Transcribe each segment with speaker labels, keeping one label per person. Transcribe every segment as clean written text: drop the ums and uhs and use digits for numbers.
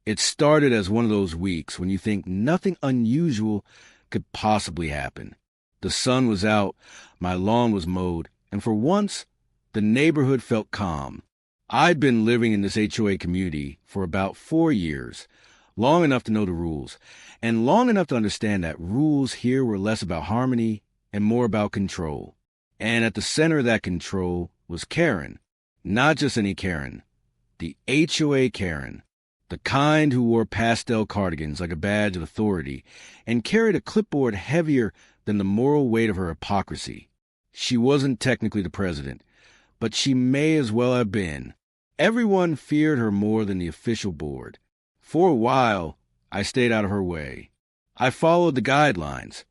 Speaker 1: It started as one of those weeks when you think nothing unusual could possibly happen. The sun was out, my lawn was mowed, and for once, the neighborhood felt calm. I'd been living in this HOA community for about 4 years, long enough to know the rules, and long enough to understand that rules here were less about harmony and more about control. And at the center of that control was Karen. Not just any Karen, the HOA Karen. The kind who wore pastel cardigans like a badge of authority and carried a clipboard heavier than the moral weight of her hypocrisy. She wasn't technically the president, but she may as well have been. Everyone feared her more than the official board. For a while, I stayed out of her way. I followed the guidelines,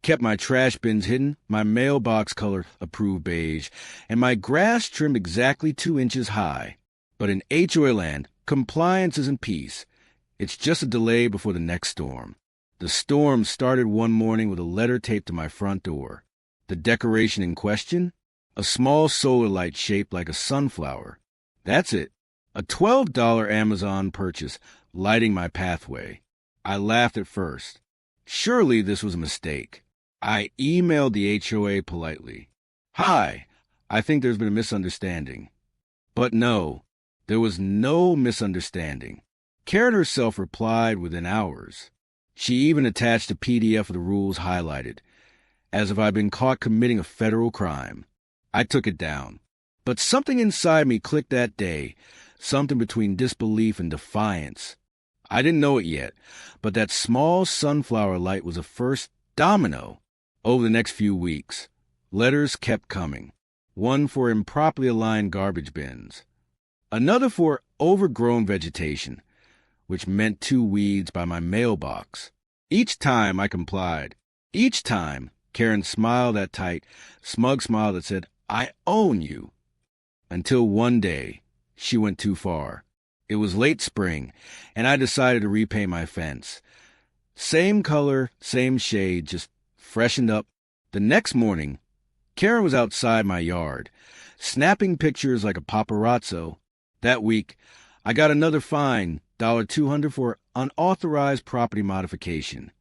Speaker 1: kept my trash bins hidden, my mailbox color approved beige, and my grass trimmed exactly 2 inches high. But in HOA land, compliance isn't peace. It's just a delay before the next storm. The storm started one morning with a letter taped to my front door. The decoration in question? A small solar light shaped like a sunflower. That's it. A $12 Amazon purchase lighting my pathway. I laughed at first. Surely this was a mistake. I emailed the HOA politely. Hi, I think there's been a misunderstanding. But no. There was no misunderstanding. Karen herself replied within hours. She even attached a PDF of the rules highlighted, as if I'd been caught committing a federal crime. I took it down. But something inside me clicked that day, something between disbelief and defiance. I didn't know it yet, but that small sunflower light was a first domino. Over the next few weeks, letters kept coming. One for improperly aligned garbage bins. Another for overgrown vegetation, which meant 2 weeds by my mailbox. Each time I complied. Each time, Karen smiled that tight, smug smile that said, I own you. Until one day, she went too far. It was late spring, and I decided to repaint my fence. Same color, same shade, just freshened up. The next morning, Karen was outside my yard, snapping pictures like a paparazzo. That week, I got another fine, $200 for unauthorized property modification.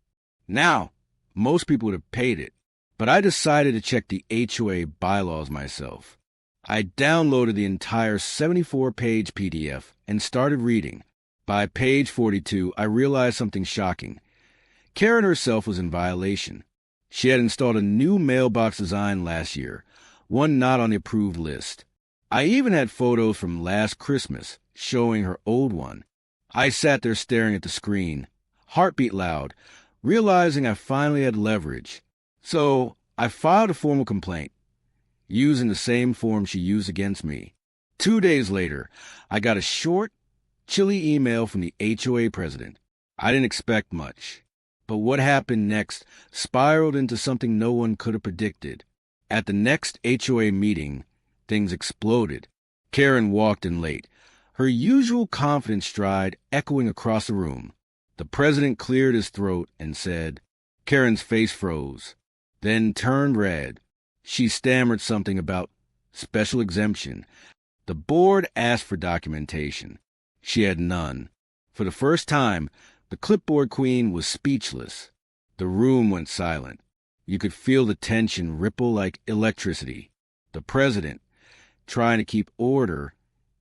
Speaker 1: Now, most people would have paid it, but I decided to check the HOA bylaws myself. I downloaded the entire 74-page PDF and started reading. By page 42, I realized something shocking. Karen herself was in violation. She had installed a new mailbox design last year, one not on the approved list. I even had photos from last Christmas showing her old one. I sat there staring at the screen, heartbeat loud, realizing I finally had leverage. So I filed a formal complaint, using the same form she used against me. 2 days later, I got a short, chilly email from the HOA president. I didn't expect much, but what happened next spiraled into something no one could have predicted. At the next HOA meeting, things exploded. Karen walked in late, her usual confident stride echoing across the room. The president cleared his throat and said, Karen's face froze, then turned red. She stammered something about special exemption. The board asked for documentation. She had none. For the first time, the clipboard queen was speechless. The room went silent. You could feel the tension ripple like electricity. The president, trying to keep order,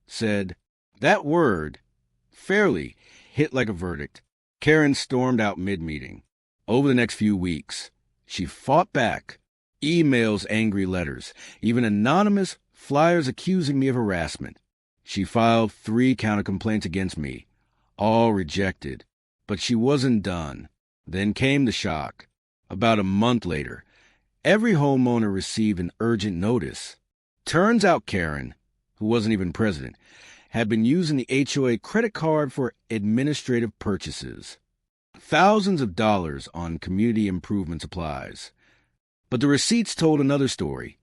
Speaker 1: said, that word, fairly, hit like a verdict. Karen stormed out mid-meeting. Over the next few weeks, she fought back. Emails, angry letters, even anonymous flyers accusing me of harassment. She filed 3 counter-complaints against me, all rejected. But she wasn't done. Then came the shock. About a month later, every homeowner received an urgent notice. Turns out Karen, who wasn't even president, had been using the HOA credit card for administrative purchases. Thousands of dollars on community improvement supplies. But the receipts told another story.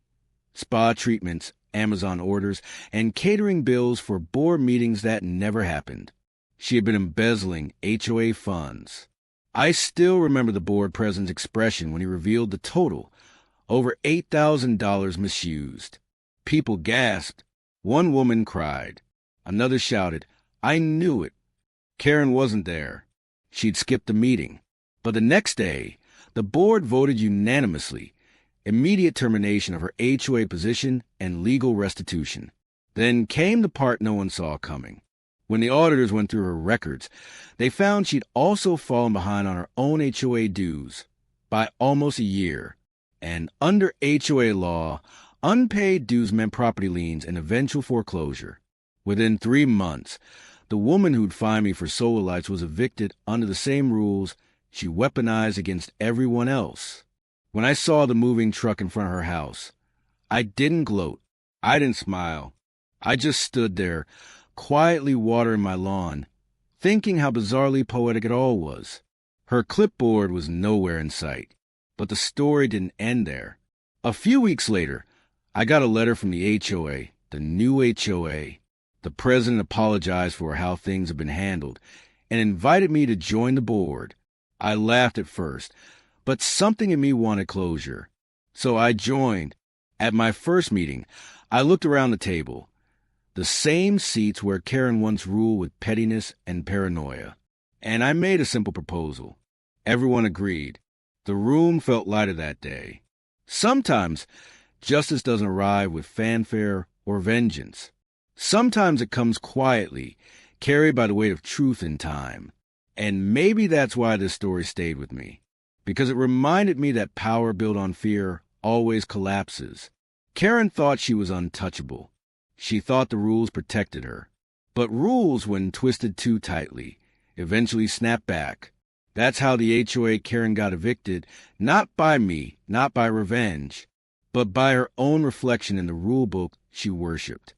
Speaker 1: Spa treatments, Amazon orders, and catering bills for board meetings that never happened. She had been embezzling HOA funds. I still remember the board president's expression when he revealed the total, over $8,000 misused. People gasped. One woman cried. Another shouted, I knew it. Karen wasn't there. She'd skipped the meeting. But the next day, the board voted unanimously immediate termination of her HOA position and legal restitution. Then came the part no one saw coming. When the auditors went through her records, they found she'd also fallen behind on her own HOA dues by almost a year. And under HOA law, unpaid dues meant property liens and eventual foreclosure. Within 3 months, the woman who'd fined me for solar lights was evicted under the same rules she weaponized against everyone else. When I saw the moving truck in front of her house, I didn't gloat. I didn't smile. I just stood there, quietly watering my lawn, thinking how bizarrely poetic it all was. Her clipboard was nowhere in sight. But the story didn't end there. A few weeks later, I got a letter from the HOA, the new HOA. The president apologized for how things had been handled and invited me to join the board. I laughed at first, but something in me wanted closure. So I joined. At my first meeting, I looked around the table. The same seats where Karen once ruled with pettiness and paranoia. And I made a simple proposal. Everyone agreed. The room felt lighter that day. Sometimes justice doesn't arrive with fanfare or vengeance. Sometimes it comes quietly, carried by the weight of truth and time. And maybe that's why this story stayed with me, because it reminded me that power built on fear always collapses. Karen thought she was untouchable. She thought the rules protected her. But rules, when twisted too tightly, eventually snap back. That's how the HOA Karen got evicted, not by me, not by revenge, but by her own reflection in the rule book she worshipped.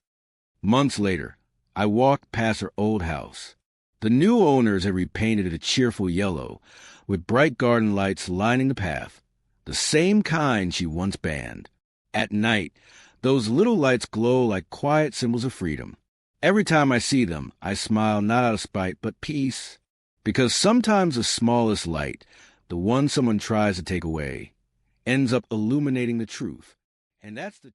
Speaker 1: Months later, I walked past her old house. The new owners had repainted it a cheerful yellow, with bright garden lights lining the path, the same kind she once banned. At night, those little lights glow like quiet symbols of freedom. Every time I see them, I smile not out of spite, but peace. Because sometimes the smallest light, the one someone tries to take away, ends up illuminating the truth. And that's the